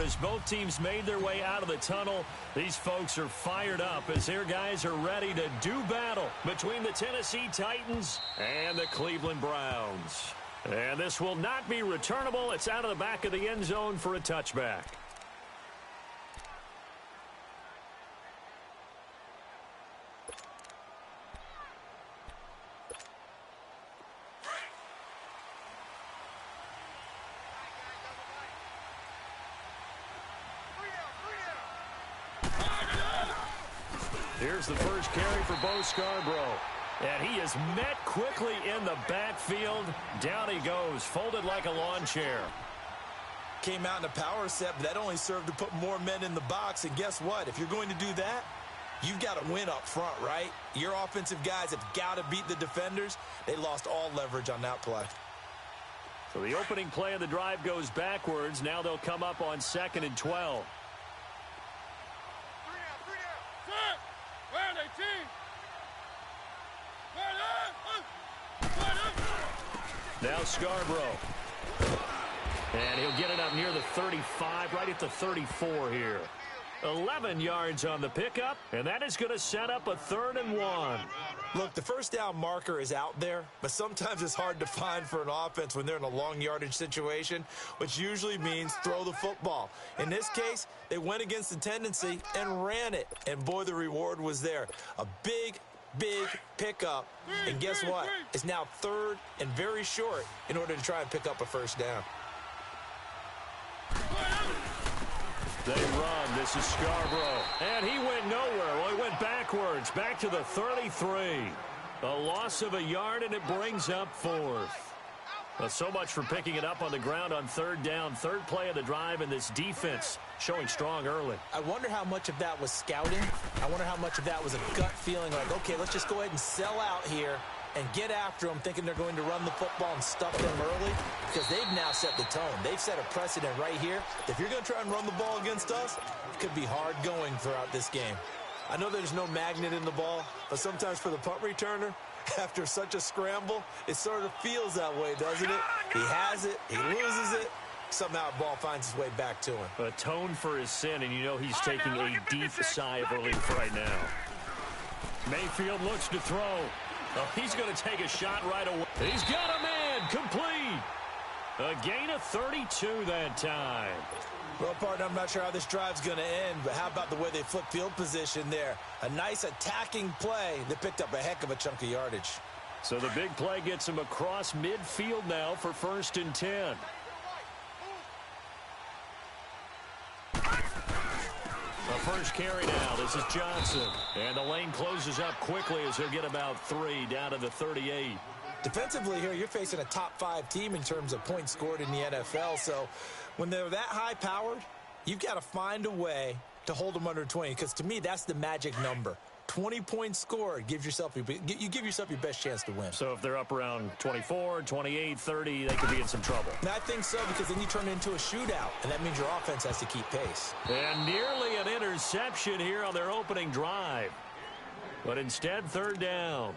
as both teams made their way out of the tunnel. These folks are fired up as their guys are ready to do battle between the Tennessee Titans and the Cleveland Browns. And this will not be returnable. It's out of the back of the end zone for a touchback. Here's the first carry for Bo Scarborough. And he is met quickly in the backfield. Down he goes, folded like a lawn chair. Came out in a power set, but that only served to put more men in the box. And guess what? If you're going to do that, you've got to win up front, right? Your offensive guys have got to beat the defenders. They lost all leverage on that play. So the opening play of the drive goes backwards. Now they'll come up on 2nd and 12. Now Scarborough. And he'll get it up near the 35, right at the 34 here. 11 yards on the pickup, and that is going to set up a 3rd and 1. Look, the first down marker is out there, but sometimes it's hard to find for an offense when they're in a long yardage situation, which usually means throw the football. In this case, they went against the tendency and ran it, and boy, the reward was there. A big pickup, and guess what? It's now 3rd and very short in order to try and pick up a first down. They run. This is Scarborough. And he went nowhere. Well, he went backwards, back to the 33. A loss of a yard, and it brings up 4th. Well, so much for picking it up on the ground on 3rd down. 3rd play of the drive, and this defense showing strong early. I wonder how much of that was scouting. I wonder how much of that was a gut feeling like, okay, let's just go ahead and sell out here and get after them, thinking they're going to run the football and stuff them early, because they've now set the tone. They've set a precedent right here. If you're going to try and run the ball against us, it could be hard going throughout this game. I know there's no magnet in the ball, but sometimes for the punt returner, after such a scramble, it sort of feels that way, doesn't it? He has it, he loses it, somehow the ball finds its way back to him. A tone for his sin, and you know he's taking a deep sigh of relief right now. Mayfield looks to throw. Oh, he's going to take a shot right away. He's got a man, complete. A gain of 32 that time. Well, partner, I'm not sure how this drive's going to end, but how about the way they flipped field position there? A nice attacking play that picked up a heck of a chunk of yardage. So the big play gets him across midfield now for 1st and 10. The first carry now. This is Johnson. And the lane closes up quickly as he'll get about 3 down to the 38. Defensively here, you're facing a top 5 team in terms of points scored in the NFL. So when they're that high-powered, you've got to find a way to hold them under 20. Because to me, that's the magic number. 20 points scored, you give yourself your best chance to win. So if they're up around 24, 28, 30, they could be in some trouble. And I think so, because then you turn it into a shootout, and that means your offense has to keep pace. And nearly an interception here on their opening drive. But instead, 3rd down.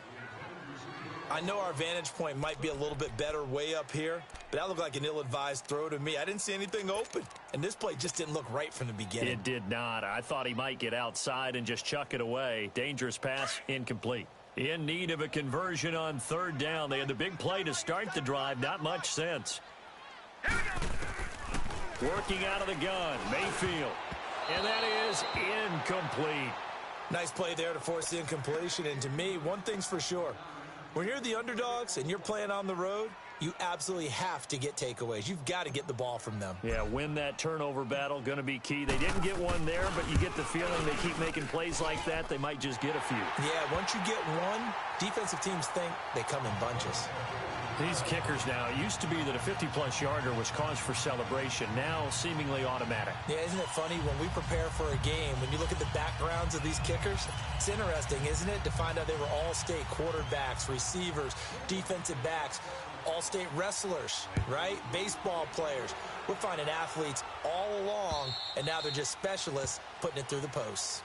I know our vantage point might be a little bit better way up here, but that looked like an ill-advised throw to me. I didn't see anything open, and this play just didn't look right from the beginning. It did not. I thought he might get outside and just chuck it away. Dangerous pass, incomplete. In need of a conversion on 3rd down. They had the big play to start the drive. Not much sense. Working out of the gun, Mayfield. And that is incomplete. Nice play there to force the incompletion, and to me, one thing's for sure. When you're the underdogs and you're playing on the road, you absolutely have to get takeaways. You've got to get the ball from them. Yeah, win that turnover battle, going to be key. They didn't get one there, but you get the feeling they keep making plays like that, they might just get a few. Yeah, once you get one, defensive teams think they come in bunches. These kickers now, it used to be that a 50-plus yarder was cause for celebration. Now, seemingly automatic. Yeah, isn't it funny? When we prepare for a game, when you look at the backgrounds of these kickers, it's interesting, isn't it, to find out they were all-state quarterbacks, receivers, defensive backs, all-state wrestlers, right? Baseball players. We're finding athletes all along, and now they're just specialists putting it through the posts.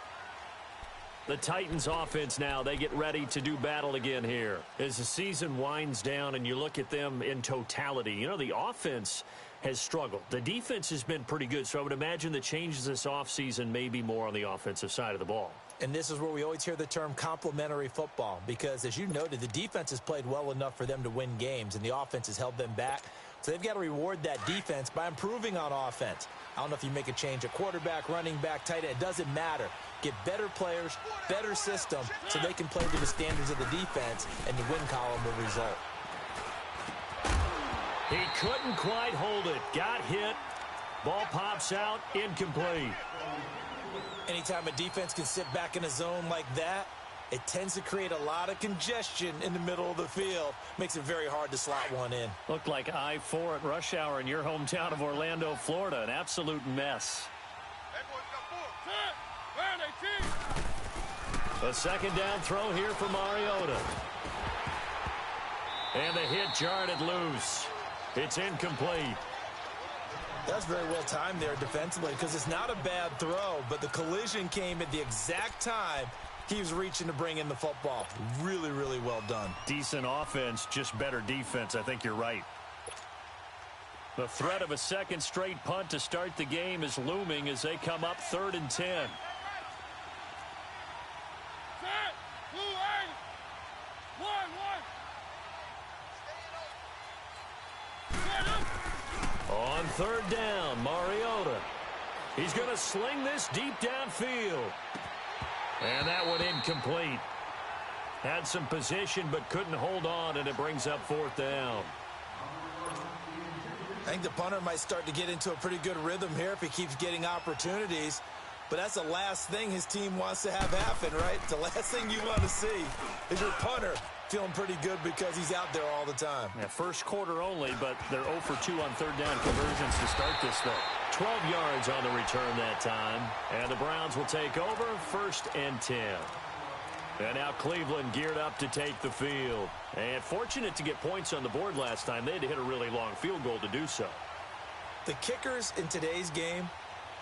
The Titans offense now, they get ready to do battle again here. As the season winds down and you look at them in totality, you know, the offense has struggled. The defense has been pretty good, so I would imagine the changes this offseason may be more on the offensive side of the ball. And this is where we always hear the term complementary football because, as you noted, the defense has played well enough for them to win games, and the offense has held them back. So they've got to reward that defense by improving on offense. I don't know if you make a change at quarterback, running back, tight end. It doesn't matter. Get better players, better system, so they can play to the standards of the defense, and the win column will result. He couldn't quite hold it. Got hit. Ball pops out. Incomplete. Anytime a defense can sit back in a zone like that, it tends to create a lot of congestion in the middle of the field. Makes it very hard to slot one in. Looked like I-4 at rush hour in your hometown of Orlando, Florida. An absolute mess. A second down throw here for Mariota. And the hit jarred it loose. It's incomplete. That's very well timed there defensively because it's not a bad throw, but the collision came at the exact time he was reaching to bring in the football. Really, really well done. Decent offense, just better defense. I think you're right. The threat of a second straight punt to start the game is looming as they come up 3rd and 10. On 3rd down, Mariota. He's going to sling this deep downfield. And that one incomplete. Had some position but couldn't hold on, and it brings up 4th down. I think the punter might start to get into a pretty good rhythm here if he keeps getting opportunities. But that's the last thing his team wants to have happen, right? The last thing you want to see is your punter feeling pretty good because he's out there all the time. Yeah, first quarter only, but they're 0 for 2 on 3rd down conversions to start this thing. 12 yards on the return that time. And the Browns will take over 1st and 10. And now Cleveland geared up to take the field. And fortunate to get points on the board last time. They had to hit a really long field goal to do so. The kickers in today's game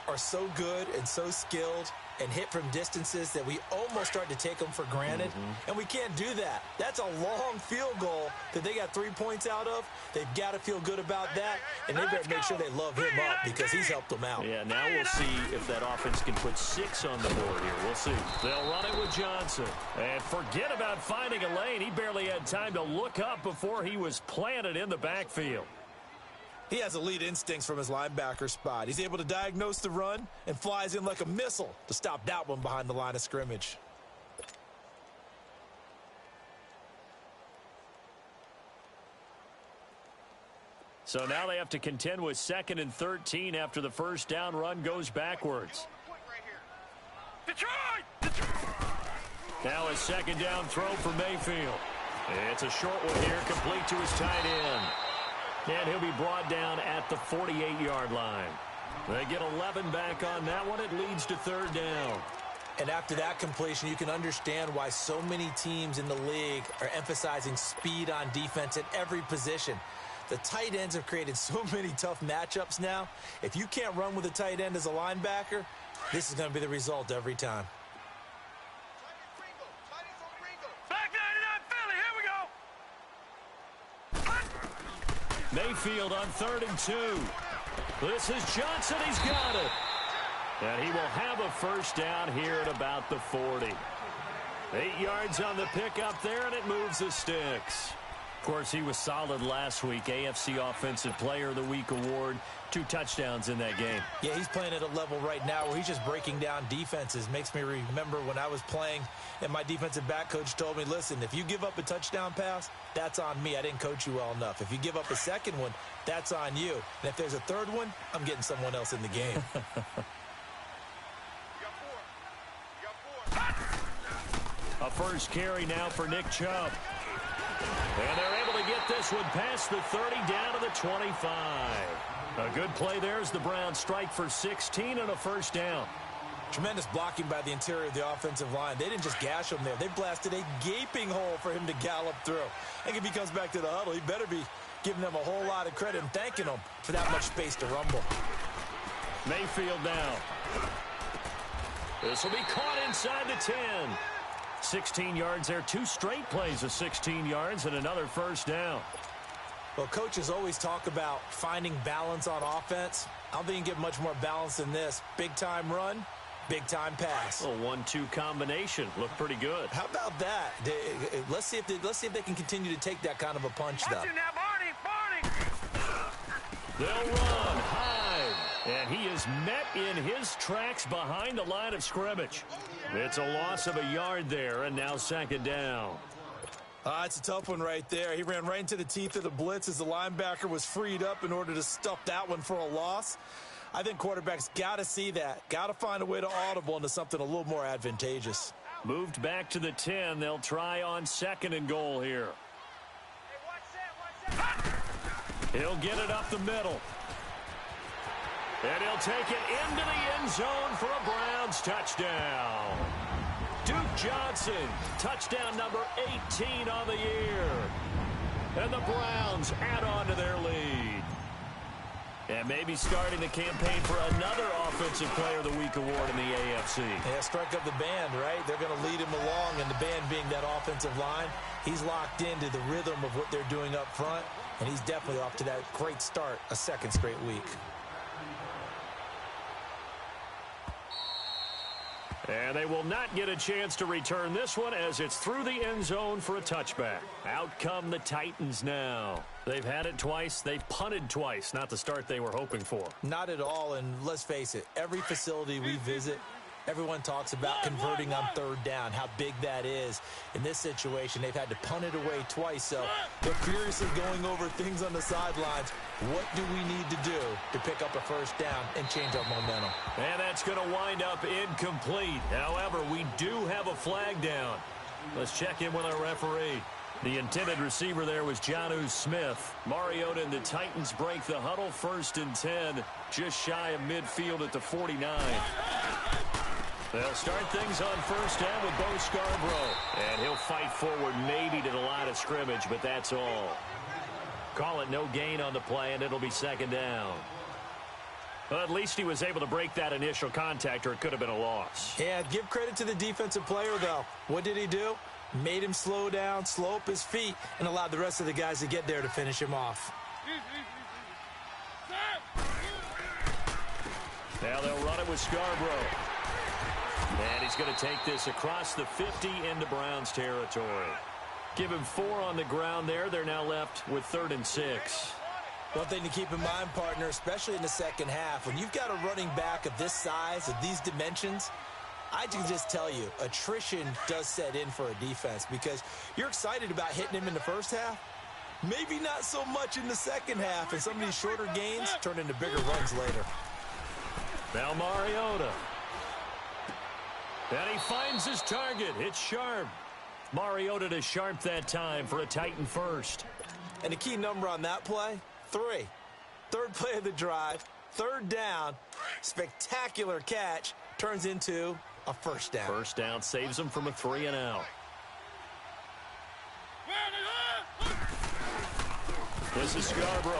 are so good and so skilled and hit from distances that we almost start to take them for granted. And we can't do that. That's a long field goal that they got 3 points out of. They've got to feel good about that, and they better make sure they love him up because he's helped them out. Yeah, now we'll see if that offense can put 6 on the board here. We'll see. They'll run it with Johnson. And forget about finding a lane. He barely had time to look up before he was planted in the backfield. He has elite instincts from his linebacker spot. He's able to diagnose the run and flies in like a missile to stop that one behind the line of scrimmage. So now they have to contend with 2nd and 13 after the first down run goes backwards. Detroit! Now a 2nd down throw for Mayfield. It's a short one here, complete to his tight end. And he'll be brought down at the 48-yard line. They get 11 back on that one. It leads to 3rd down. And after that completion, you can understand why so many teams in the league are emphasizing speed on defense at every position. The tight ends have created so many tough matchups now. If you can't run with a tight end as a linebacker, this is going to be the result every time. Mayfield on 3rd and 2. This is Johnson. He's got it. And he will have a first down here at about the 40. 8 yards on the pickup there, and it moves the sticks. Of course, he was solid last week. AFC Offensive Player of the Week award. 2 touchdowns in that game. Yeah, he's playing at a level right now where he's just breaking down defenses. Makes me remember when I was playing and my defensive back coach told me, listen, if you give up a touchdown pass, that's on me. I didn't coach you well enough. If you give up a second one, that's on you. And if there's a third one, I'm getting someone else in the game. A first carry now for Nick Chubb. And they're able to get this one past the 30 down to the 25. A good play there as the Browns strike for 16 and a first down. Tremendous blocking by the interior of the offensive line. They didn't just gash him there. They blasted a gaping hole for him to gallop through. I think if he comes back to the huddle, he better be giving them a whole lot of credit and thanking them for that much space to rumble. Mayfield now. This will be caught inside the 10. 16 yards there. 2 straight plays of 16 yards and another first down. Well, coaches always talk about finding balance on offense. I don't think you can get much more balance than this. Big-time run, big-time pass. A 1-2 combination. Looked pretty good. How about that? Let's see if they can continue to take that kind of a punch, though. They'll run high, and he is met in his tracks behind the line of scrimmage. It's a loss of a yard there, and now second down. It's a tough one right there. He ran right into the teeth of the blitz as the linebacker was freed up in order to stuff that one for a loss. I think quarterbacks got to see that. Got to find a way to audible into something a little more advantageous. Moved back to the 10. They'll try on second and goal here. He'll get it up the middle. And he'll take it into the end zone for a Browns touchdown. Duke Johnson, touchdown number 18 on the year. And the Browns add on to their lead. And maybe starting the campaign for another Offensive Player of the Week award in the AFC. Yeah, strike up the band, right? They're going to lead him along, and the band being that offensive line. He's locked into the rhythm of what they're doing up front, and he's definitely off to that great start, a second straight week. And they will not get a chance to return this one as it's through the end zone for a touchback. Out come the Titans now. They've had it twice. They've punted twice. Not the start they were hoping for. Not at all, and let's face it, every facility we visit, everyone talks about converting on third down, how big that is. In this situation, they've had to punt it away twice, so they're furiously going over things on the sidelines. What do we need to do to pick up a first down and change our momentum? And that's going to wind up incomplete. However, we do have a flag down. Let's check in with our referee. The intended receiver there was Jonnu Smith. Mariota and the Titans break the huddle, 1st and 10, just shy of midfield at the 49. They'll start things on first down with Bo Scarborough. And he'll fight forward maybe to the line of scrimmage, but that's all. Call it no gain on the play, and it'll be second down. Well, at least he was able to break that initial contact, or it could have been a loss. Yeah, give credit to the defensive player, though. What did he do? Made him slow down, slow up his feet, and allowed the rest of the guys to get there to finish him off. Now they'll run it with Scarborough. And he's going to take this across the 50 into Browns territory. Give him 4 on the ground there. They're now left with 3rd and 6. One thing to keep in mind, partner, especially in the second half, when you've got a running back of this size, of these dimensions, I can just tell you, attrition does set in for a defense because you're excited about hitting him in the first half. Maybe not so much in the second half, and some of these shorter gains turn into bigger runs later. Now Mariota. And he finds his target. It's Sharp. Mariota to Sharp that time for a Titan first. And the key number on that play, 3. Third play of the drive, 3rd down, spectacular catch, turns into a first down. First down saves him from a 3 and out. This is Scarborough.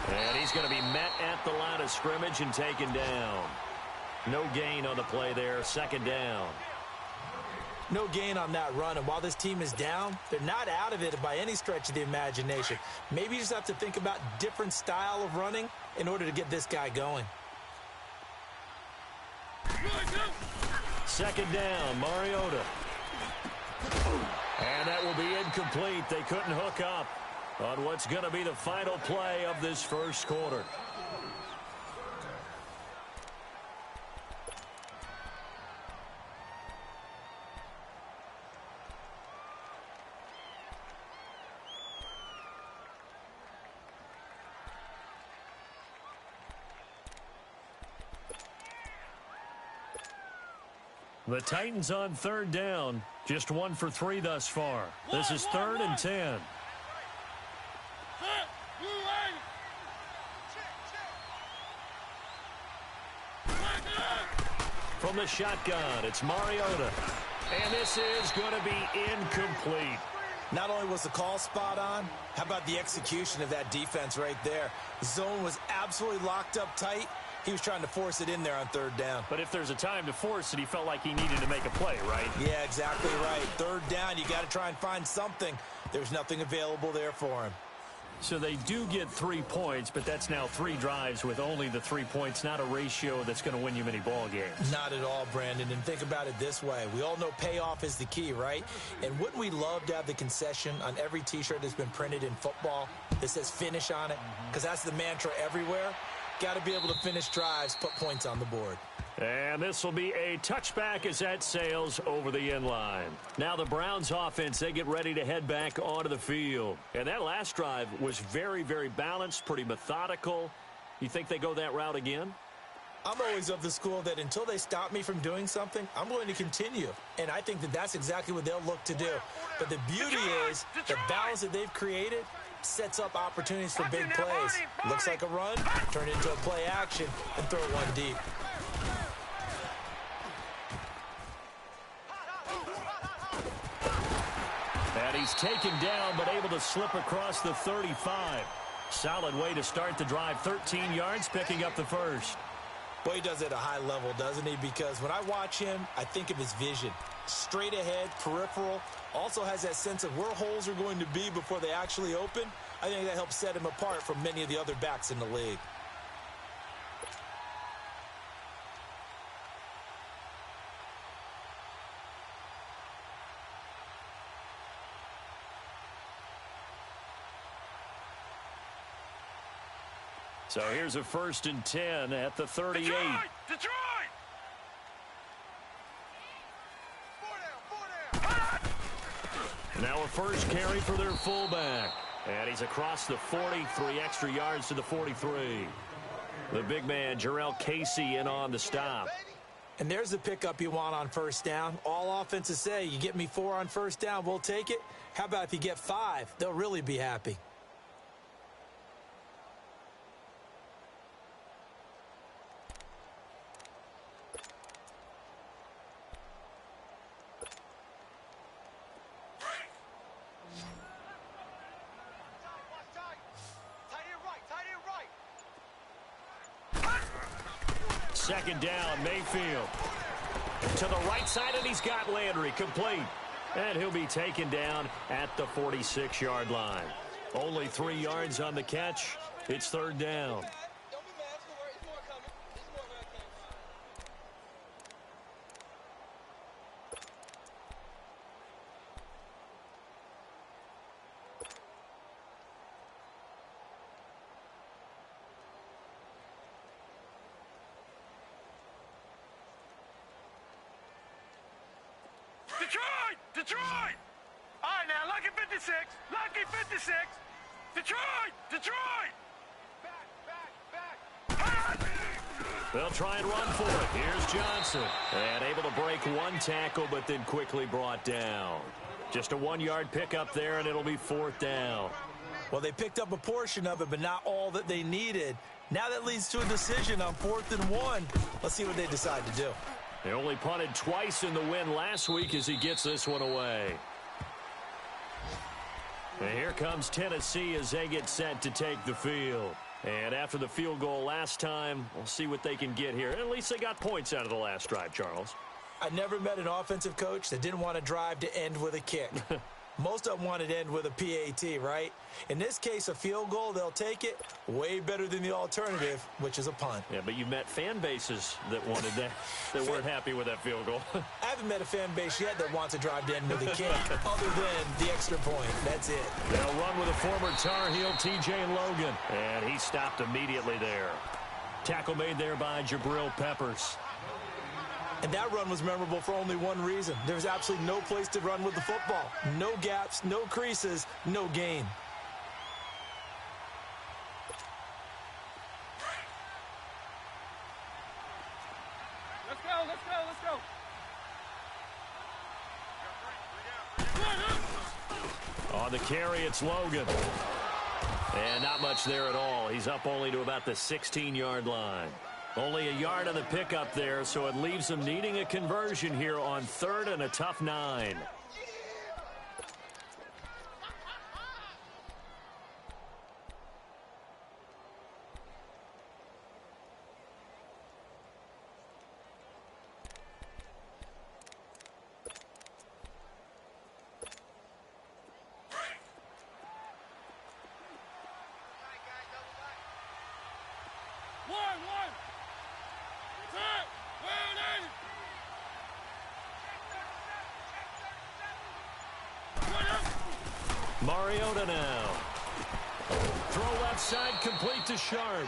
And he's going to be met at the line of scrimmage and taken down. No gain on the play there, second down. No gain on that run, and while this team is down, they're not out of it by any stretch of the imagination. Maybe you just have to think about different style of running in order to get this guy going. Second down, Mariota. And that will be incomplete. They couldn't hook up on what's going to be the final play of this first quarter. The Titans on 3rd down. Just 1 for 3 thus far. This is 3rd and 10. From the shotgun, it's Mariota. And this is going to be incomplete. Not only was the call spot on, how about the execution of that defense right there? The zone was absolutely locked up tight. He was trying to force it in there on 3rd down. But if there's a time to force it, he felt like he needed to make a play, right? Yeah, exactly right. 3rd down, you got to try and find something. There's nothing available there for him. So they do get 3 points, but that's now 3 drives with only the 3 points, not a ratio that's going to win you many ball games. Not at all, Brandon. And think about it this way. We all know payoff is the key, right? And wouldn't we love to have the concession on every T-shirt that's been printed in football that says finish on it? Because that's the mantra everywhere. Got to be able to finish drives, put points on the board. And this will be a touchback as that sails over the end line. Now the Browns offense, they get ready to head back onto the field. And that last drive was very, very balanced, pretty methodical. You think they go that route again? I'm always of the school that until they stop me from doing something, I'm going to continue. And I think that that's exactly what they'll look to do. But the beauty is the balance that they've created sets up opportunities for big plays. Looks like a run, turn it into a play action, and throw one deep. And he's taken down, but able to slip across the 35. Solid way to start the drive. 13 yards, picking up the first. Boy, he does it at a high level, doesn't he? Because when I watch him, I think of his vision. Straight ahead, peripheral. Also has that sense of where holes are going to be before they actually open. I think that helps set him apart from many of the other backs in the league. So here's a 1st and 10 at the 38. Detroit! Now a first carry for their fullback. And he's across the 40, 3 extra yards to the 43. The big man, Jarrell Casey, in on the stop. And there's the pickup you want on first down. All offenses say, you get me 4 on first down, we'll take it. How about if you get 5? They'll really be happy. Second down, Mayfield. To the right side, and he's got Landry complete. And he'll be taken down at the 46-yard line. Only 3 yards on the catch. It's 3rd down. Detroit! All right, now, lucky 56. Lucky 56. Detroit! Detroit! Back! They'll try and run for it. Here's Johnson. And able to break 1 tackle, but then quickly brought down. Just a 1-yard pickup there, and it'll be 4th down. Well, they picked up a portion of it, but not all that they needed. Now that leads to a decision on 4th and 1. Let's see what they decide to do. They only punted twice in the win last week as he gets this one away. And here comes Tennessee as they get set to take the field. And after the field goal last time, we'll see what they can get here. At least they got points out of the last drive, Charles. I never met an offensive coach that didn't want a drive to end with a kick. Most of them wanted to end with a PAT, right? In this case, a field goal, they'll take it. Way better than the alternative, which is a punt. Yeah, but you met fan bases that wanted that, that weren't happy with that field goal. I haven't met a fan base yet that wants a drive to end with a kick, other than the extra point. That's it. They'll run with a former Tar Heel, T.J. Logan. And he stopped immediately there. Tackle made there by Jabril Peppers. And that run was memorable for only one reason. There's absolutely no place to run with the football. No gaps, no creases, no gain. Let's go. On the carry, it's Logan. And not much there at all. He's up only to about the 16-yard line. Only a yard on the pickup there, so it leaves him needing a conversion here on 3rd and a tough 9. Mariota now. Throw left side, complete to Sharp.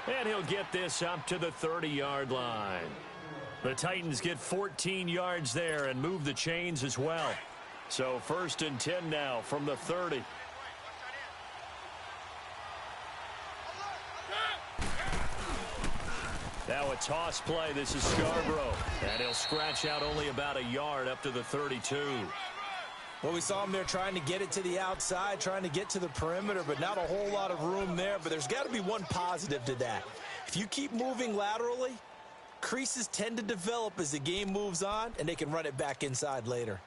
And he'll get this up to the 30-yard line. The Titans get 14 yards there and move the chains as well. So 1st and 10 now from the 30. Now a toss play. This is Scarborough. And he'll scratch out only about a yard up to the 32. Well, we saw him there trying to get it to the outside, trying to get to the perimeter, but not a whole lot of room there. But there's got to be one positive to that. If you keep moving laterally, creases tend to develop as the game moves on, and they can run it back inside later.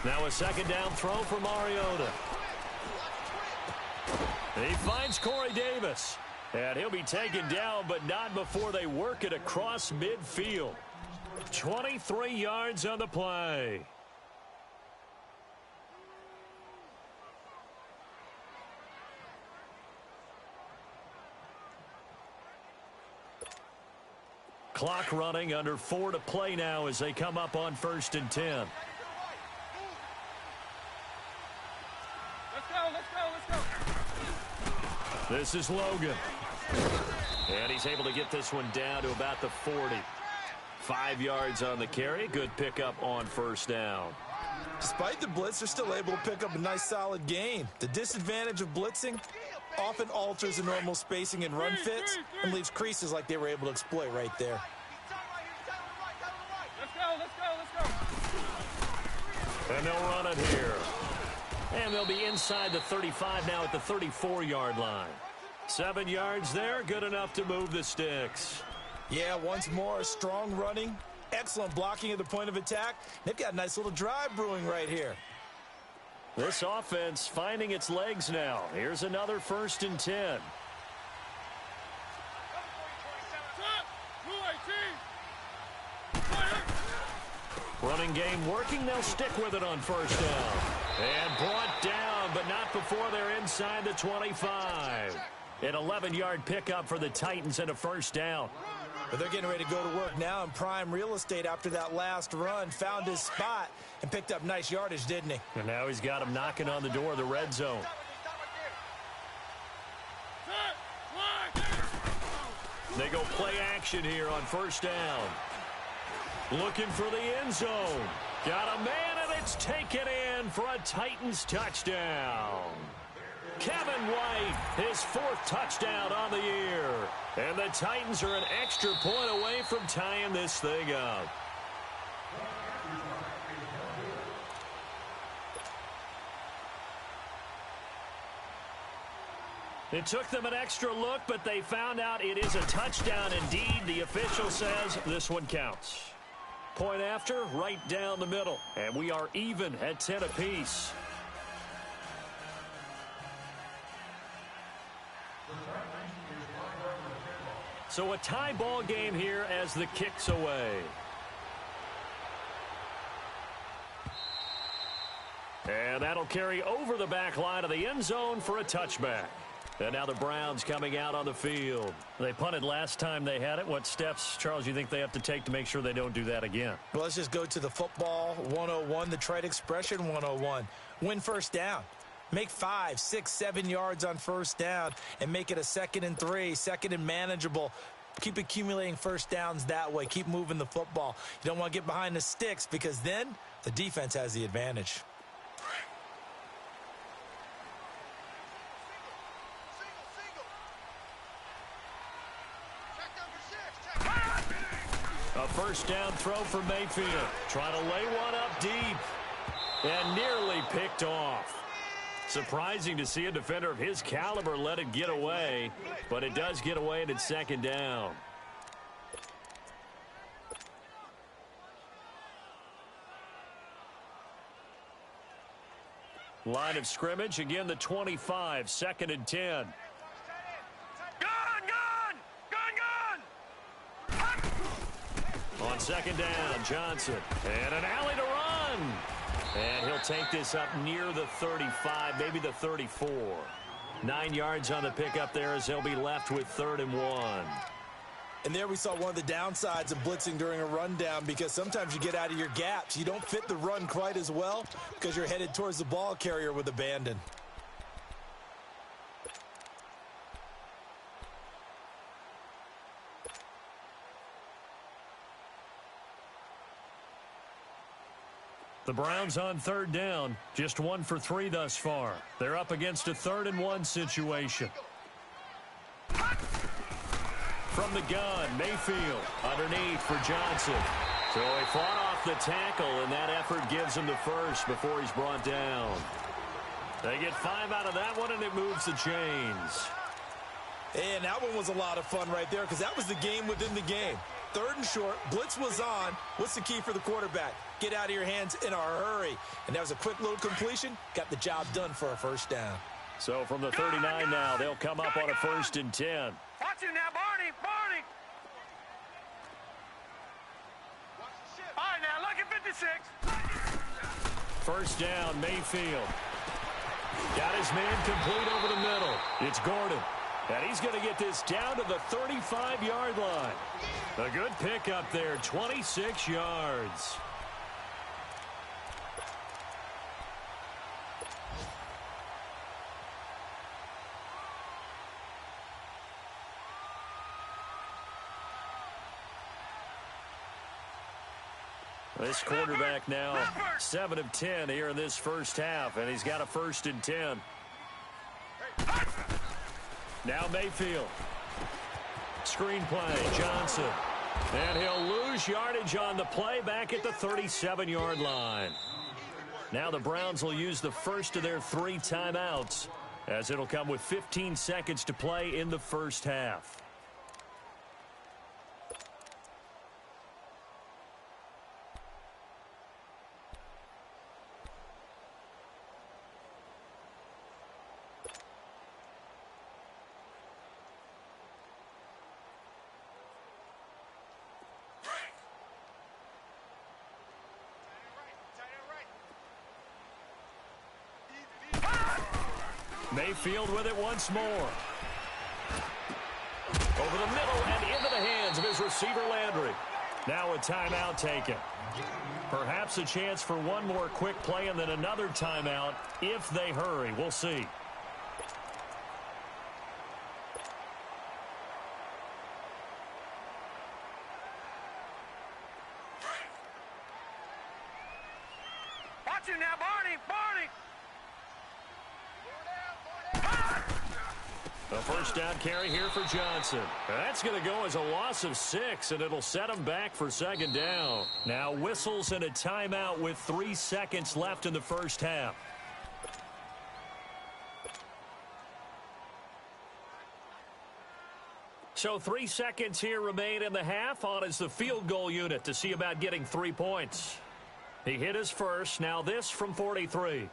Now a 2nd down throw for Mariota. He finds Corey Davis. And he'll be taken down, but not before they work it across midfield. 23 yards on the play. Clock running, under 4 to play now as they come up on 1st and 10. This is Logan. And he's able to get this one down to about the 40. 5 yards on the carry. Good pickup on 1st down. Despite the blitz, they're still able to pick up a nice solid gain. The disadvantage of blitzing often alters the normal spacing and run fits and leaves creases like they were able to exploit right there. Let's go. And they'll run it here. And they'll be inside the 35 now at the 34-yard line. 7 yards there, good enough to move the sticks. Yeah, once more, strong running, excellent blocking at the point of attack. They've got a nice little drive brewing right here. This offense finding its legs now. Here's another 1st and 10. Running game working. They'll stick with it on 1st down. And brought down, but not before they're inside the 25. An 11-yard pickup for the Titans and a 1st down. But they're getting ready to go to work now in prime real estate after that last run. Found his spot and picked up nice yardage, didn't he? And now he's got him knocking on the door of the red zone. They go play action here on 1st down. Looking for the end zone. Got a man, and it's taken in for a Titans touchdown. Kevin White, his 4th touchdown on the year. And the Titans are an extra point away from tying this thing up. It took them an extra look, but they found out it is a touchdown indeed. The official says this one counts. Point after, right down the middle. And we are even at 10 apiece. So a tie ball game here as the kick's away. And that'll carry over the back line of the end zone for a touchback. And now the Browns coming out on the field. They punted last time they had it. What steps, Charles, you think they have to take to make sure they don't do that again? Well, let's just go to the football 101, the trite expression 101. Win 1st down. Make 5, 6, 7 yards on 1st down and make it a 2nd and 3, 2nd and manageable. Keep accumulating 1st downs that way. Keep moving the football. You don't want to get behind the sticks because then the defense has the advantage. A 1st down throw for Mayfield. Trying to lay one up deep. And nearly picked off. Surprising to see a defender of his caliber let it get away. But it does get away and it's 2nd down. Line of scrimmage, again the 25, 2nd and 10. On second down, Johnson. And an alley to run. And he'll take this up near the 35, maybe the 34. 9 yards on the pickup there as they'll be left with 3rd and 1. And there we saw one of the downsides of blitzing during a rundown, because sometimes you get out of your gaps. You don't fit the run quite as well because you're headed towards the ball carrier with abandon. The Browns on 3rd down, just 1 for 3 thus far. They're up against a 3rd and 1 situation. From the gun, Mayfield underneath for Johnson. So he fought off the tackle, and that effort gives him the first before he's brought down. They get 5 out of that one, and it moves the chains. And that one was a lot of fun right there, because that was the game within the game. 3rd and short, blitz was on. What's the key for the quarterback? Get out of your hands in a hurry. And that was a quick little completion. Got the job done for a first down. So from the 39 now, they'll come up on a 1st and 10. Watch it now, Barney. Barney. All right, now, look at 56. First down, Mayfield. Got his man complete over the middle. It's Gordon. And he's going to get this down to the 35-yard line. A good pickup there, 26 yards. This quarterback now 7 of 10 here in this first half, and he's got a 1st and 10. Now Mayfield. Screen play, Johnson. And he'll lose yardage on the play back at the 37-yard line. Now the Browns will use the first of their 3 timeouts, as it'll come with 15 seconds to play in the first half. Mayfield with it once more. Over the middle and into the hands of his receiver, Landry. Now a timeout taken. Perhaps a chance for one more quick play and then another timeout if they hurry. We'll see. Watch him now, Barney. Barney. A first down carry here for Johnson. That's going to go as a loss of 6, and it'll set him back for 2nd down. Now whistles and a timeout with 3 seconds left in the first half. So 3 seconds here remain in the half. On is the field goal unit to see about getting 3 points. He hit his first. Now this from 43.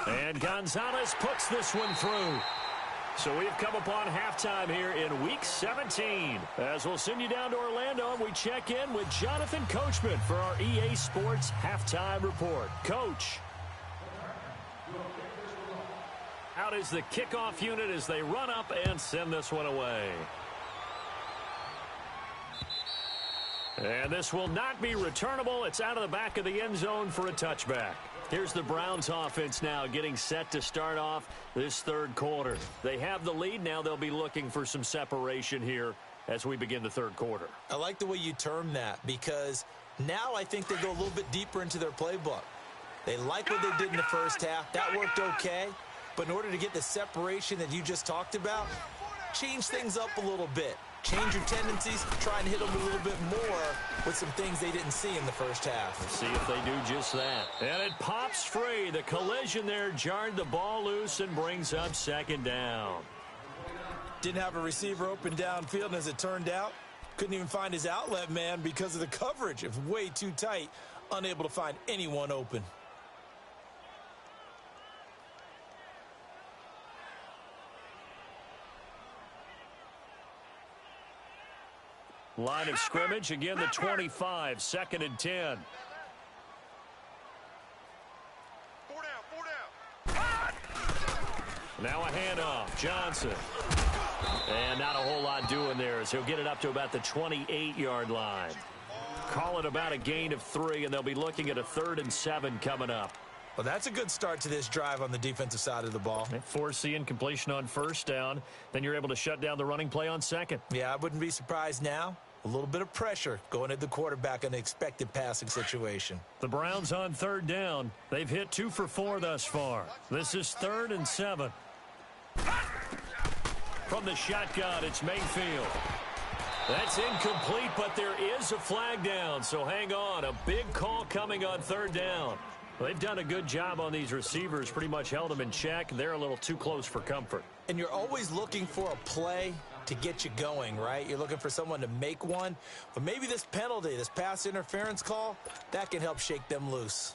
And Gonzalez puts this one through. So we've come upon halftime here in Week 17. As we'll send you down to Orlando, and we check in with Jonathan Coachman for our EA Sports Halftime Report. Coach. Out is the kickoff unit as they run up and send this one away. And this will not be returnable. It's out of the back of the end zone for a touchback. Here's the Browns offense now getting set to start off this 3rd quarter. They have the lead. Now they'll be looking for some separation here as we begin the 3rd quarter. I like the way you term that, because now I think they go a little bit deeper into their playbook. They like what they did in the first half. That worked okay. But in order to get the separation that you just talked about, change things up a little bit. Change your tendencies, try and hit them a little bit more with some things they didn't see in the first half. Let's see if they do just that. And it pops free. The collision there jarred the ball loose and brings up 2nd down. Didn't have a receiver open downfield, and as it turned out, couldn't even find his outlet man because of the coverage. It was way too tight, unable to find anyone open. Line of scrimmage, again the 25, 2nd and 10. 4 down. Now a handoff, Johnson. And not a whole lot doing there as he'll get it up to about the 28-yard line. Call it about a gain of 3, and they'll be looking at a 3rd and 7 coming up. Well, that's a good start to this drive on the defensive side of the ball. Force the incompletion on 1st down. Then you're able to shut down the running play on 2nd. Yeah, I wouldn't be surprised now. A little bit of pressure going at the quarterback in an expected passing situation. The Browns on 3rd down. They've hit 2 for 4 thus far. This is 3rd and 7. From the shotgun, it's Mayfield. That's incomplete, but there is a flag down, so hang on. A big call coming on 3rd down. Well, they've done a good job on these receivers, pretty much held them in check. They're a little too close for comfort. And you're always looking for a play to get you going, right? You're looking for someone to make one. But maybe this penalty, this pass interference call, that can help shake them loose.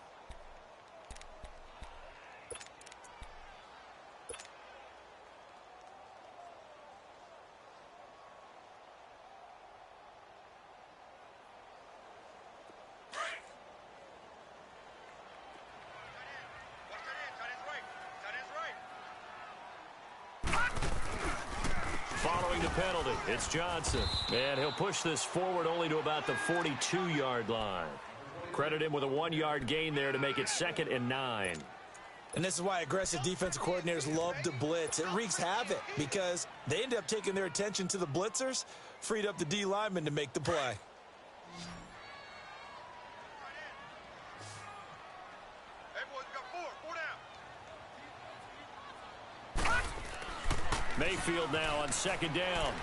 Following the penalty, it's Johnson. And he'll push this forward only to about the 42-yard line. Credit him with a 1-yard gain there to make it 2nd and 9. And this is why aggressive defensive coordinators love to blitz. It wreaks havoc because they end up taking their attention to the blitzers, freed up the D lineman to make the play. Hey, boys, we got 4 down. Mayfield now on 2nd down.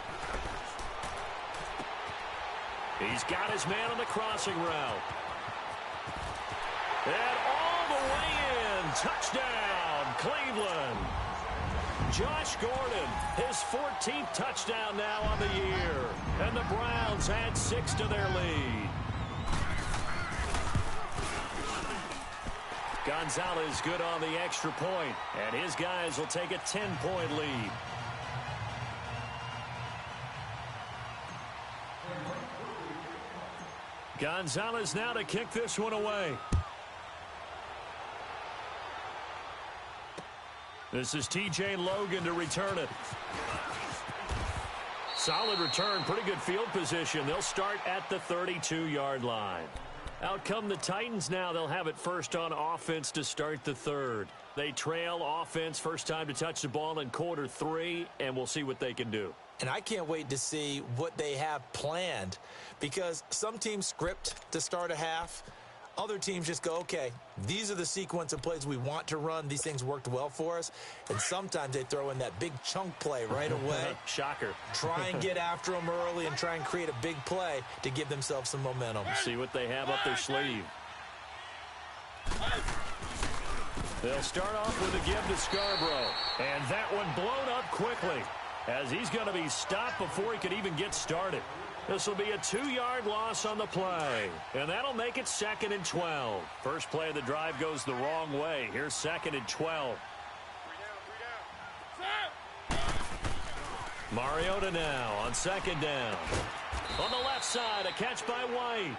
He's got his man on the crossing route. And all the way in. Touchdown, Cleveland. Josh Gordon, his 14th touchdown now on the year. And the Browns add 6 to their lead. Gonzalez good on the extra point, and his guys will take a 10-point lead. Gonzalez now to kick this one away. This is T.J. Logan to return it. Solid return, pretty good field position. They'll start at the 32-yard line. Out come the Titans now. They'll have it first on offense to start the 3rd. They trail offense, first time to touch the ball in quarter 3, and we'll see what they can do. And I can't wait to see what they have planned because some teams script to start a half. Other teams just go, okay, these are the sequence of plays we want to run. These things worked well for us. And sometimes they throw in that big chunk play right away. Shocker. Try and get after them early and try and create a big play to give themselves some momentum. See what they have up their sleeve. They'll start off with a give to Scarborough. And that one blown up quickly as he's going to be stopped before he could even get started. This will be a 2-yard loss on the play, and that'll make it 2nd and 12. First play of the drive goes the wrong way. Here's 2nd and 12. 3 down. Mariota now on 2nd down. On the left side, a catch by White.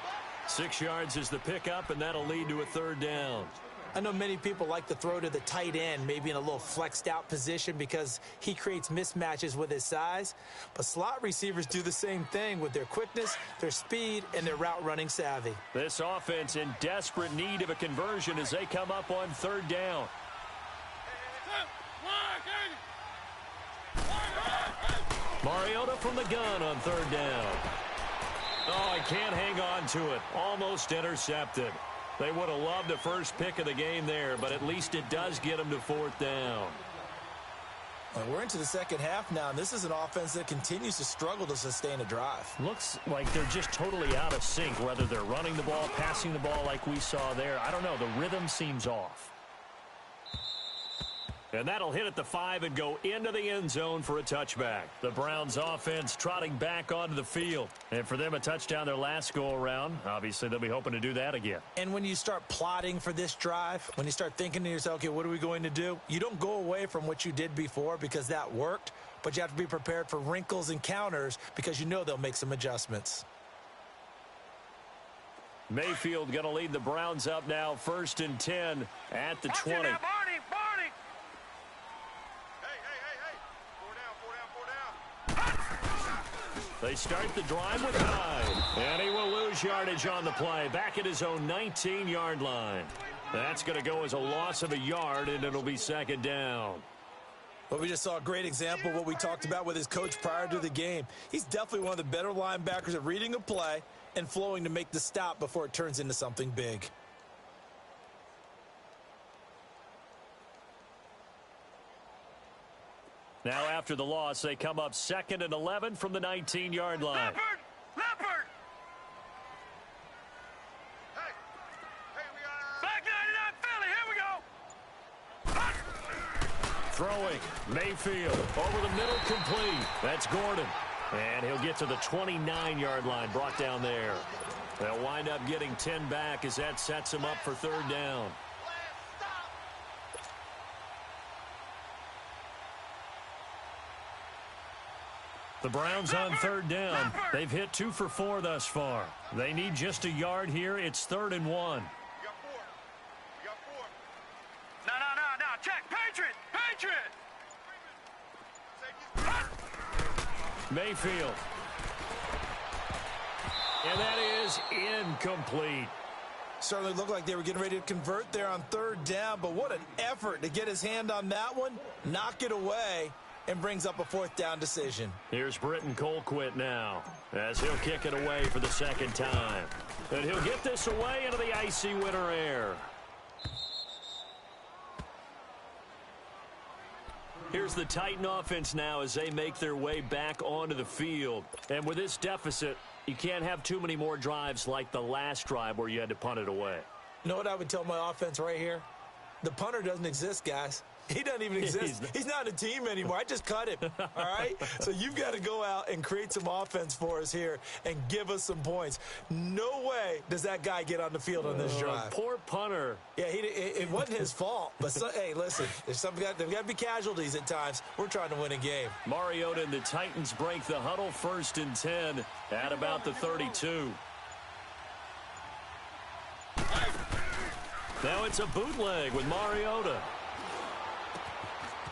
6 yards is the pickup, and that'll lead to a 3rd down. I know many people like to throw to the tight end, maybe in a little flexed out position because he creates mismatches with his size. But slot receivers do the same thing with their quickness, their speed, and their route running savvy. This offense in desperate need of a conversion as they come up on 3rd down. Mariota from the gun on 3rd down. Oh, he can't hang on to it. Almost intercepted. They would have loved the first pick of the game there, but at least it does get them to 4th down. Well, we're into the second half now, and this is an offense that continues to struggle to sustain a drive. Looks like they're just totally out of sync, whether they're running the ball, passing the ball like we saw there. I don't know. The rhythm seems off. And that'll hit at the 5 and go into the end zone for a touchback. The Browns offense trotting back onto the field. And for them, a touchdown their last go-around. Obviously, they'll be hoping to do that again. And when you start plotting for this drive, when you start thinking to yourself, okay, what are we going to do? You don't go away from what you did before because that worked, but you have to be prepared for wrinkles and counters because you know they'll make some adjustments. Mayfield going to lead the Browns up now, 1st and 10 at the 20. Now, Barney. They start the drive with Hyde. And he will lose yardage on the play. Back at his own 19-yard line. That's going to go as a loss of a yard, and it'll be 2nd down. Well, we just saw a great example of what we talked about with his coach prior to the game. He's definitely one of the better linebackers at reading a play and flowing to make the stop before it turns into something big. Now after the loss, they come up 2nd and 11 from the 19-yard line. Leopard! Hey, we got Black 99 Philly, here we go! Throwing, Mayfield, over the middle, complete. That's Gordon. And he'll get to the 29-yard line, brought down there. They'll wind up getting 10 back as that sets them up for 3rd down. The Browns on 3rd down. They've hit 2 for 4 thus far. They need just a yard here. It's 3rd and 1. You got 4. No. Check. Patriot! Mayfield. And that is incomplete. Certainly looked like they were getting ready to convert there on 3rd down, but what an effort to get his hand on that one, knock it away, and brings up a 4th down decision. Here's Britton Colquitt now as he'll kick it away for the 2nd time. And he'll get this away into the icy winter air. Here's the Titan offense now as they make their way back onto the field. And with this deficit, you can't have too many more drives like the last drive where you had to punt it away. You know what I would tell my offense right here? The punter doesn't exist, guys. He doesn't even exist. He's not a team anymore. I just cut him, all right? So you've got to go out and create some offense for us here and give us some points. No way does that guy get on the field on this drive. Poor punter. Yeah, it wasn't his fault. But, hey, listen, there's got to be casualties at times. We're trying to win a game. Mariota and the Titans break the huddle, 1st and 10 at about the 32. Now it's a bootleg with Mariota.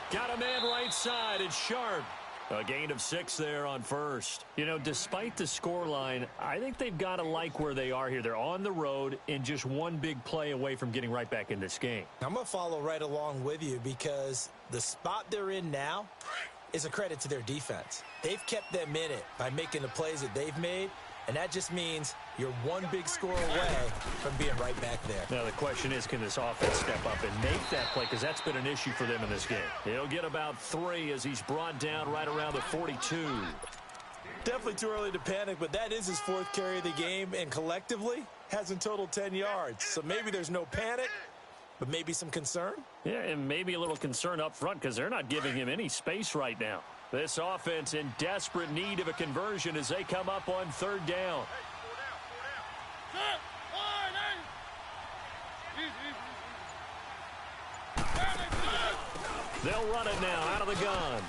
Got a man right side. It's Sharp. A gain of 6 there on 1st. You know, despite the scoreline, I think they've got to like where they are here. They're on the road and just one big play away from getting right back in this game. I'm going to follow right along with you because the spot they're in now is a credit to their defense. They've kept them in it by making the plays that they've made, and that just means you're one big score away from being right back there. Now, the question is, can this offense step up and make that play? Because that's been an issue for them in this game. He'll get about 3 as he's brought down right around the 42. Definitely too early to panic, but that is his 4th carry of the game, and collectively has in total 10 yards. So maybe there's no panic, but maybe some concern? Yeah, and maybe a little concern up front because they're not giving him any space right now. This offense in desperate need of a conversion as they come up on 3rd down. They'll run it now out of the gun.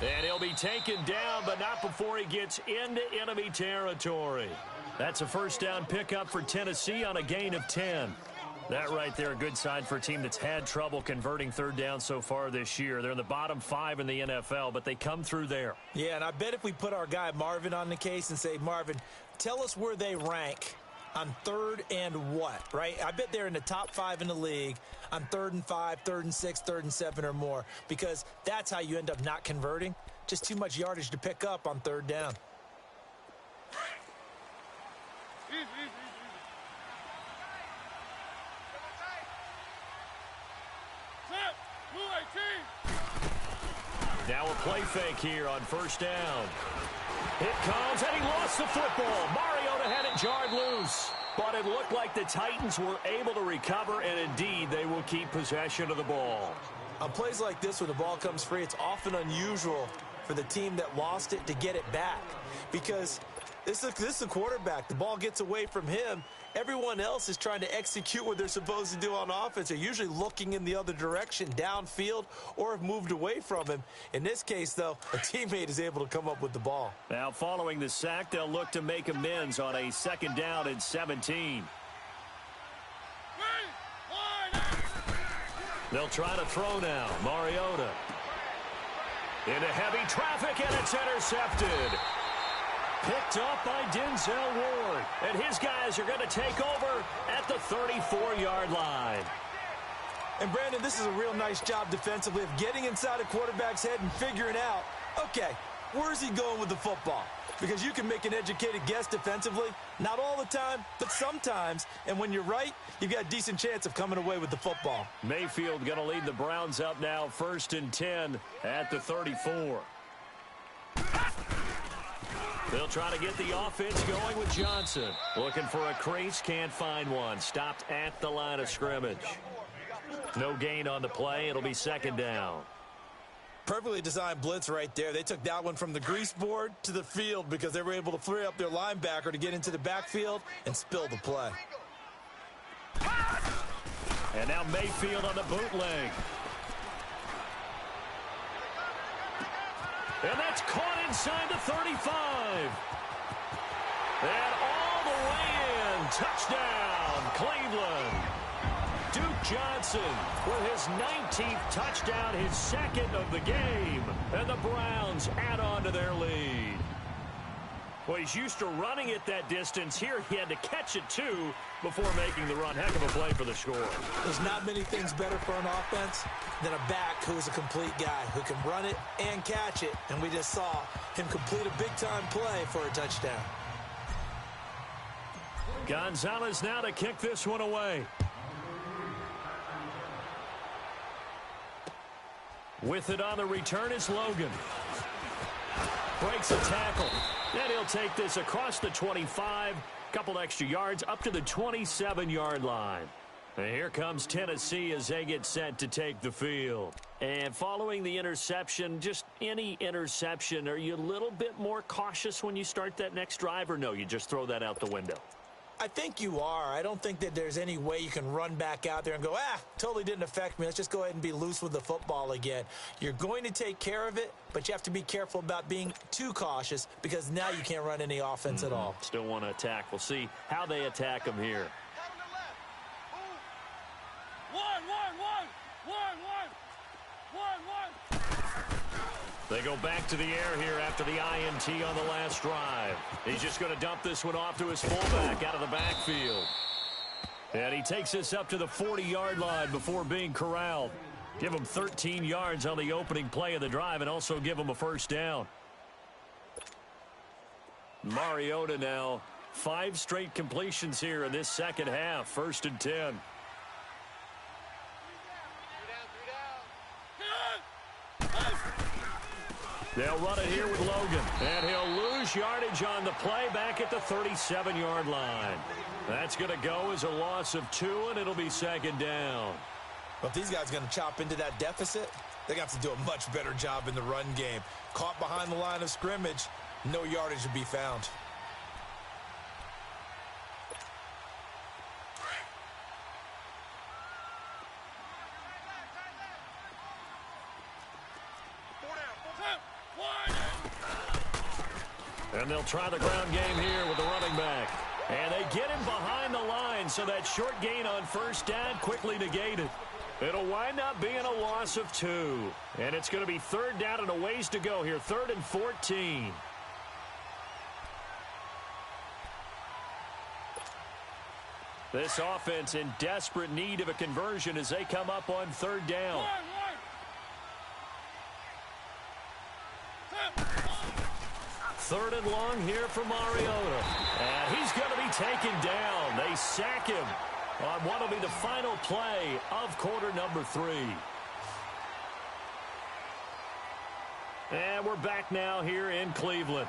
And he'll be taken down, but not before he gets into enemy territory. That's a 1st down pickup for Tennessee on a gain of 10. That right there, a good sign for a team that's had trouble converting 3rd down so far this year. They're in the bottom 5 in the NFL, but they come through there. Yeah, and I bet if we put our guy Marvin on the case and say, Marvin, tell us where they rank on 3rd and what, right? I bet they're in the top 5 in the league on 3rd and 5, 3rd and 6, 3rd and 7 or more, because that's how you end up not converting. Just too much yardage to pick up on 3rd down. Now a play fake here on 1st down. It comes, and he lost the football. Mariota had it jarred loose. But it looked like the Titans were able to recover, and indeed they will keep possession of the ball. On plays like this where the ball comes free, it's often unusual for the team that lost it to get it back because this is a quarterback. The ball gets away from him. Everyone else is trying to execute what they're supposed to do on offense. They're usually looking in the other direction, downfield, or have moved away from him. In this case, though, a teammate is able to come up with the ball. Now, following the sack, they'll look to make amends on a 2nd down and 17. They'll try to throw now. Mariota. Into heavy traffic, and it's intercepted. Picked up by Denzel Ward. And his guys are going to take over at the 34-yard line. And, Brandon, this is a real nice job defensively of getting inside a quarterback's head and figuring out, okay, where's he going with the football? Because you can make an educated guess defensively. Not all the time, but sometimes. And when you're right, you've got a decent chance of coming away with the football. Mayfield going to lead the Browns up now, 1st and 10 at the 34. They'll try to get the offense going with Johnson. Looking for a crease, can't find one. Stopped at the line of scrimmage. No gain on the play. It'll be 2nd down. Perfectly designed blitz right there. They took that one from the grease board to the field because they were able to free up their linebacker to get into the backfield and spill the play. And now Mayfield on the bootleg. And that's caught inside the 35. And all the way in. Touchdown, Cleveland. Duke Johnson with his 19th touchdown, his 2nd of the game. And the Browns add on to their lead. Well, he's used to running it that distance. Here he had to catch it, too, before making the run. Heck of a play for the score. There's not many things better for an offense than a back who is a complete guy who can run it and catch it. And we just saw him complete a big-time play for a touchdown. Gonzalez now to kick this one away. With it on the return is Logan. Breaks a tackle. And he'll take this across the 25. Couple extra yards up to the 27-yard line. And here comes Tennessee as they get set to take the field. And following the interception, just any interception, are you a little bit more cautious when you start that next drive, or no, you just throw that out the window? I think you are. I don't think that there's any way you can run back out there and go, totally didn't affect me. Let's just go ahead and be loose with the football again. You're going to take care of it, but you have to be careful about being too cautious because now you can't run any offense at all. Still want to attack. We'll see how they attack them here. They go back to the air here after the INT on the last drive. He's just going to dump this one off to his fullback out of the backfield. And he takes this up to the 40-yard line before being corralled. Give him 13 yards on the opening play of the drive and also give him a 1st down. Mariota now, 5 straight completions here in this 2nd half. 1st and 10. They'll run it here with Logan. And he'll lose yardage on the play back at the 37-yard line. That's going to go as a loss of 2, and it'll be 2nd down. But if these guys are going to chop into that deficit, they're going to have to do a much better job in the run game. Caught behind the line of scrimmage, no yardage to be found. And they'll try the ground game here with the running back. And they get him behind the line, so that short gain on 1st down quickly negated. It'll wind up being a loss of 2. And it's going to be 3rd down and a ways to go here, 3rd and 14. This offense in desperate need of a conversion as they come up on 3rd down. 3rd and long here for Mariota. And he's going to be taken down. They sack him on what will be the final play of quarter number 3. And we're back now here in Cleveland.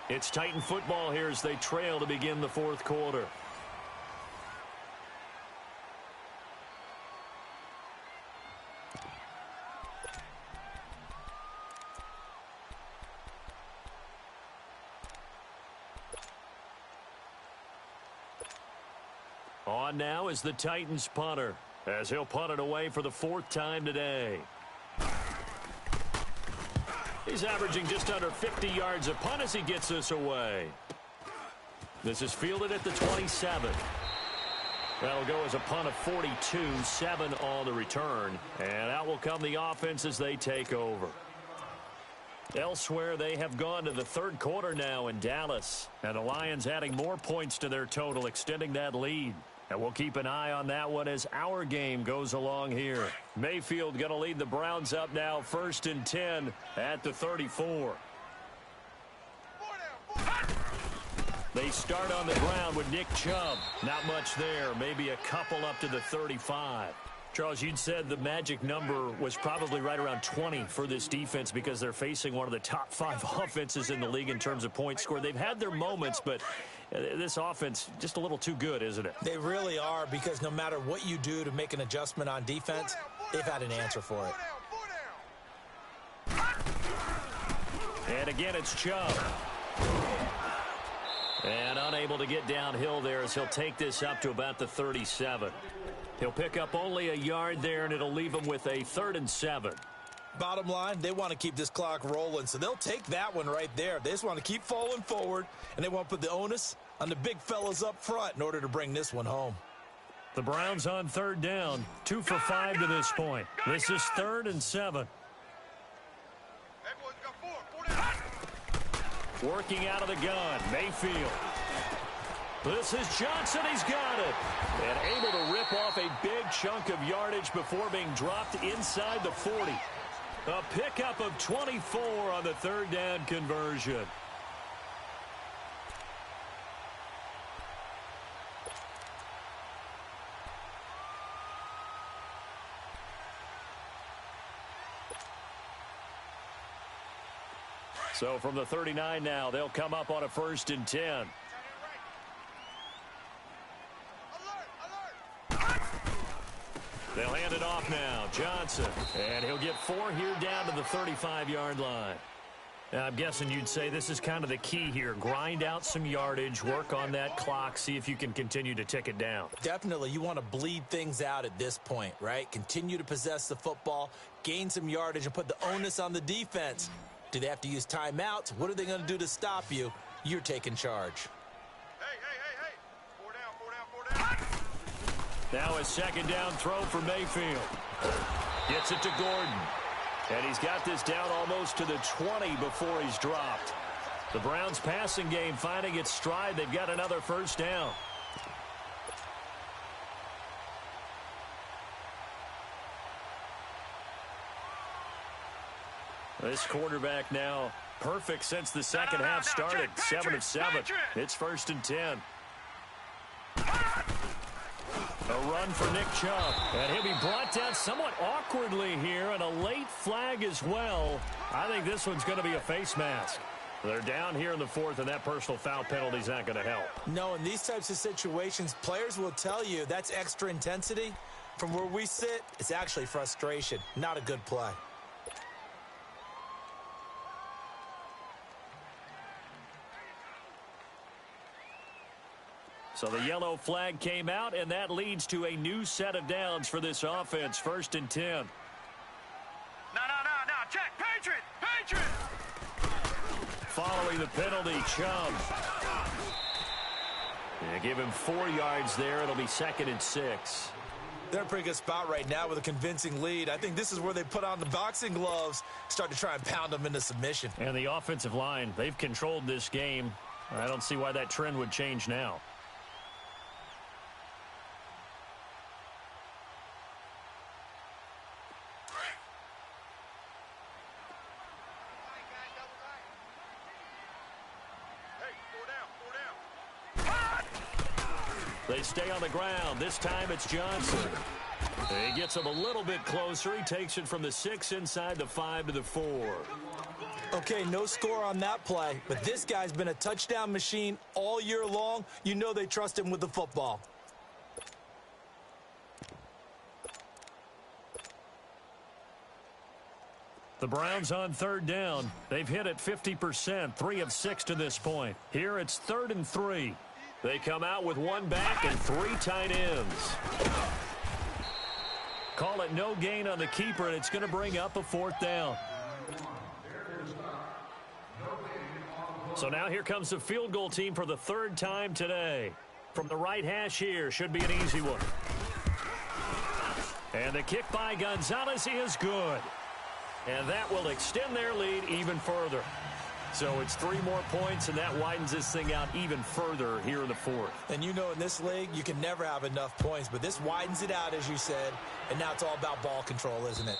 It's Titan football here as they trail to begin the 4th quarter. On now is the Titans punter, as he'll punt it away for the 4th time today. He's averaging just under 50 yards a punt as he gets this away. This is fielded at the 27. That'll go as a punt of 42, 7 on the return. And out will come the offense as they take over. Elsewhere, they have gone to the 3rd quarter now in Dallas. And the Lions adding more points to their total, extending that lead. And we'll keep an eye on that one as our game goes along here. Mayfield going to lead the Browns up now, 1st and 10 at the 34. They start on the ground with Nick Chubb. Not much there, maybe a couple up to the 35. Charles, you'd said the magic number was probably right around 20 for this defense because they're facing one of the top 5 offenses in the league in terms of points scored. They've had their moments, but this offense just a little too good, isn't it? They really are, because no matter what you do to make an adjustment on defense, they've had an answer for it. And again, it's Chubb. And unable to get downhill there as he'll take this up to about the 37. He'll pick up only a yard there, and it'll leave him with a 3rd and 7. Bottom line, they want to keep this clock rolling, so they'll take that one right there. They just want to keep falling forward, and they want to put the onus on the big fellas up front in order to bring this one home. The Browns on 3rd down, 2 for 5 to this point. This is 3rd and 7. Working out of the gun, Mayfield. This is Johnson, he's got it. And able to rip off a big chunk of yardage before being dropped inside the 40. A pickup of 24 on the 3rd down conversion. So from the 39 now, they'll come up on a 1st and 10. They'll hand it off now. Johnson. And he'll get 4 here down to the 35-yard line. Now, I'm guessing you'd say this is kind of the key here. Grind out some yardage, work on that clock, see if you can continue to tick it down. Definitely. You want to bleed things out at this point, right? Continue to possess the football, gain some yardage, and put the onus on the defense. Do they have to use timeouts? What are they going to do to stop you? You're taking charge. Hey. 4 down. Now a 2nd down throw for Mayfield. Gets it to Gordon. And he's got this down almost to the 20 before he's dropped. The Browns passing game finding its stride. They've got another 1st down. This quarterback now perfect since the second half started. 7 of 7. It's 1st and 10. A run for Nick Chubb. And he'll be brought down somewhat awkwardly here, and a late flag as well. I think this one's going to be a face mask. They're down here in the 4th, and that personal foul penalty is not going to help. No, in these types of situations, players will tell you that's extra intensity. From where we sit, it's actually frustration. Not a good play. So the yellow flag came out, and that leads to a new set of downs for this offense. 1st and 10. No. Check. Patriot. Following the penalty, Chubb. Yeah, give him 4 yards there. It'll be 2nd and 6. They're in a pretty good spot right now with a convincing lead. I think this is where they put on the boxing gloves, start to try and pound them into submission. And the offensive line, they've controlled this game. I don't see why that trend would change now. They stay on the ground. This time it's Johnson. He gets him a little bit closer. He takes it from the 6 inside the 5 to the 4. Okay, no score on that play, but this guy's been a touchdown machine all year long. You know they trust him with the football. The Browns on 3rd down. They've hit it 50%, 3 of 6 to this point. Here it's 3rd and 3. They come out with one back and 3 tight ends. Call it no gain on the keeper, and it's going to bring up a 4th down. So now here comes the field goal team for the 3rd time today. From the right hash here, should be an easy one. And the kick by Gonzalez is good. And that will extend their lead even further. So it's 3 more points, and that widens this thing out even further here in the 4th. And you know in this league, you can never have enough points, but this widens it out, as you said, and now it's all about ball control, isn't it?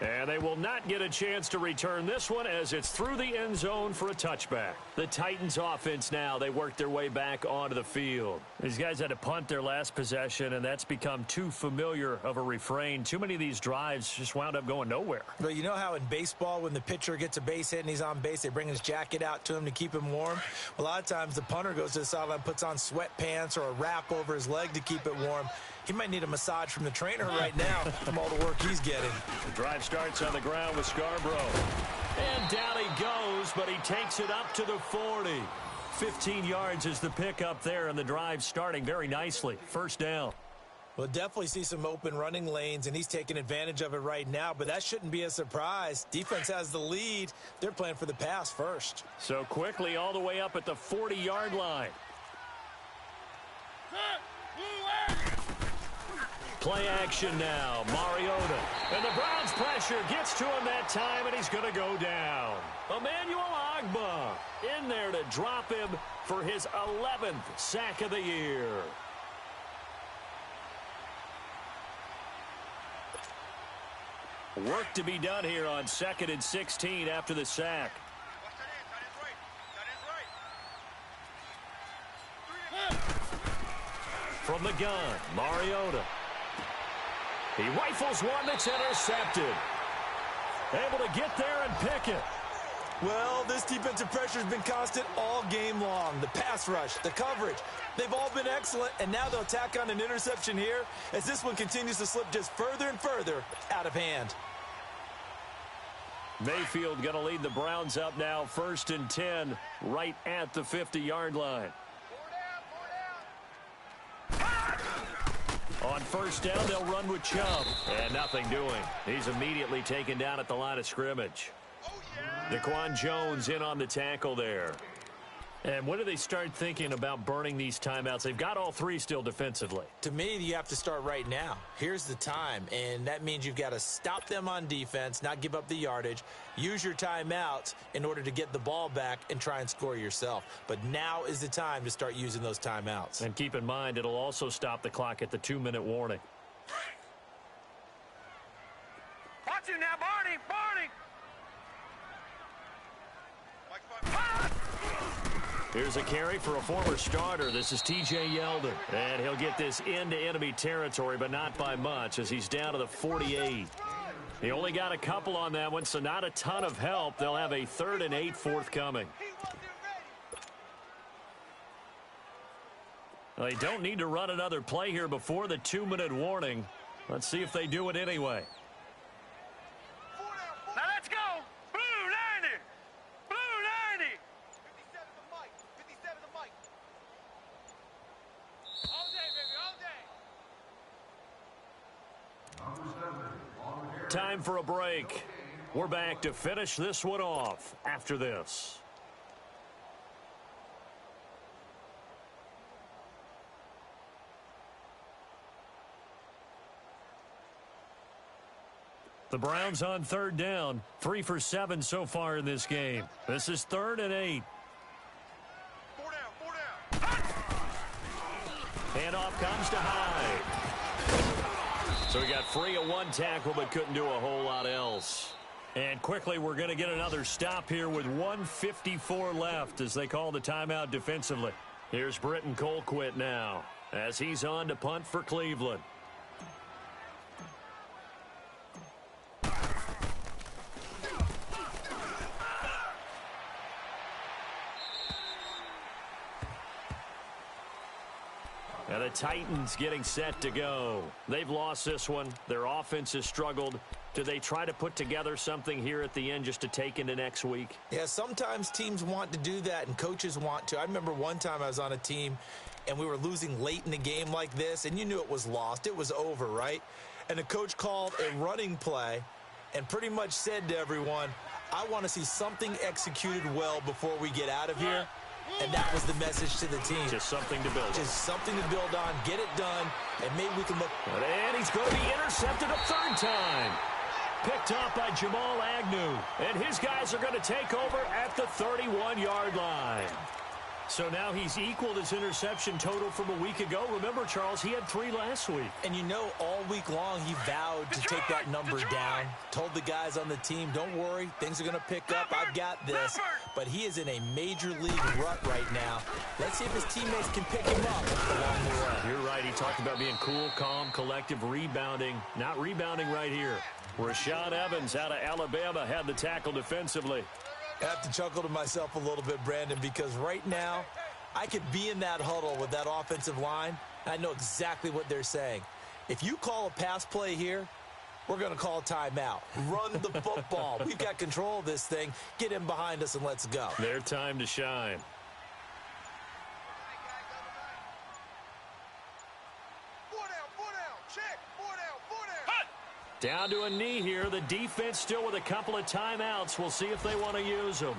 And they will not get a chance to return this one as it's through the end zone for a touchback. The Titans offense now, they work their way back onto the field. These guys had to punt their last possession, and that's become too familiar of a refrain. Too many of these drives just wound up going nowhere. But you know how in baseball, when the pitcher gets a base hit and he's on base, they bring his jacket out to him to keep him warm? A lot of times the punter goes to the sideline, puts on sweatpants or a wrap over his leg to keep it warm. He might need a massage from the trainer right now from all the work he's getting. The drive starts on the ground with Scarborough. And down he goes, but he takes it up to the 40. 15 yards is the pickup there, and the drive starting very nicely. 1st down. We'll definitely see some open running lanes, and he's taking advantage of it right now, but that shouldn't be a surprise. Defense has the lead. They're playing for the pass first. So quickly all the way up at the 40-yard line. Play action now, Mariota. And the Browns' pressure gets to him that time, and he's going to go down. Emmanuel Ogbah in there to drop him for his 11th sack of the year. Work to be done here on 2nd and 16 after the sack. From the gun, Mariota. He rifles one that's intercepted. Able to get there and pick it. Well, this defensive pressure has been constant all game long. The pass rush, the coverage, they've all been excellent, and now they'll tack on an interception here as this one continues to slip just further and further out of hand. Mayfield going to lead the Browns up now, 1st and 10, right at the 50-yard line. On 1st down, they'll run with Chubb. And nothing doing. He's immediately taken down at the line of scrimmage. Daquan Jones in on the tackle there. And when do they start thinking about burning these timeouts? They've got all 3 still defensively. To me, you have to start right now. Here's the time, and that means you've got to stop them on defense, not give up the yardage, use your timeouts in order to get the ball back and try and score yourself. But now is the time to start using those timeouts. And keep in mind, it'll also stop the clock at the 2-minute warning. Watch him now, Barney! Barney! Here's a carry for a former starter. This is T.J. Yeldon. And he'll get this into enemy territory, but not by much as he's down to the 48. He only got a couple on that one, so not a ton of help. They'll have a 3rd and 8 forthcoming. Well, they don't need to run another play here before the 2-minute warning. Let's see if they do it anyway. Now let's go! Blue 90! Blue 90! 57 to Mike. 57 to Mike. All day, baby, all day. Time for a break. We're back to finish this one off after this. The Browns on 3rd down, 3 for 7 so far in this game. This is 3rd and 8. 4 down, 4 down. Handoff comes to Hyde. So he got free of one tackle but couldn't do a whole lot else. And quickly we're going to get another stop here with 1:54 left as they call the timeout defensively. Here's Britton Colquitt now as he's on to punt for Cleveland. And the Titans getting set to go. They've lost this one. Their offense has struggled. Do they try to put together something here at the end just to take into next week? Yeah, sometimes teams want to do that, and coaches want to. I remember one time I was on a team, and we were losing late in the game like this, and you knew it was lost. It was over, right? And the coach called a running play and pretty much said to everyone, I want to see something executed well before we get out of here. And that was the message to the team. Just something to build on. Just something to build on, get it done, and maybe we can look. And he's going to be intercepted a third time. Picked off by Jamal Agnew. And his guys are going to take over at the 31-yard line. So now he's equaled his interception total from a week ago. Remember, Charles, he had 3 last week. And you know, all week long he vowed to take that number down. Told the guys on the team, don't worry, things are going to pick up. I've got this. But he is in a major league rut right now. Let's see if his teammates can pick him up along the way. You're right. He talked about being cool, calm, collective, rebounding. Not rebounding right here. Rashaan Evans out of Alabama had the tackle defensively. I have to chuckle to myself a little bit, Brandon, because right now I could be in that huddle with that offensive line. I know exactly what they're saying. If you call a pass play here, we're going to call a timeout. Run the football. We've got control of this thing. Get him behind us and let's go. Their time to shine. Down to a knee here. The defense still with a couple of timeouts. We'll see if they want to use them.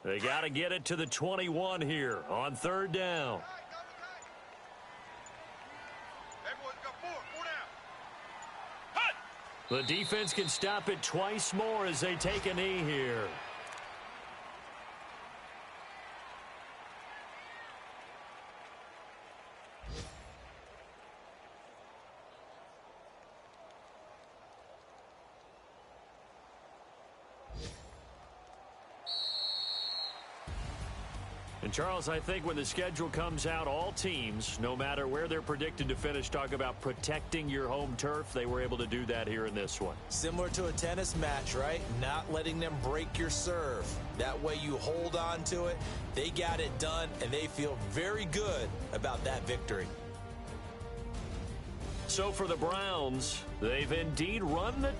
They got to get it to the 21 here on third down. The defense can stop it twice more as they take a knee here. And, Charles, I think when the schedule comes out, all teams, no matter where they're predicted to finish, talk about protecting your home turf. They were able to do that here in this one. Similar to a tennis match, right? Not letting them break your serve. That way you hold on to it. They got it done, and they feel very good about that victory. So for the Browns, they've indeed run the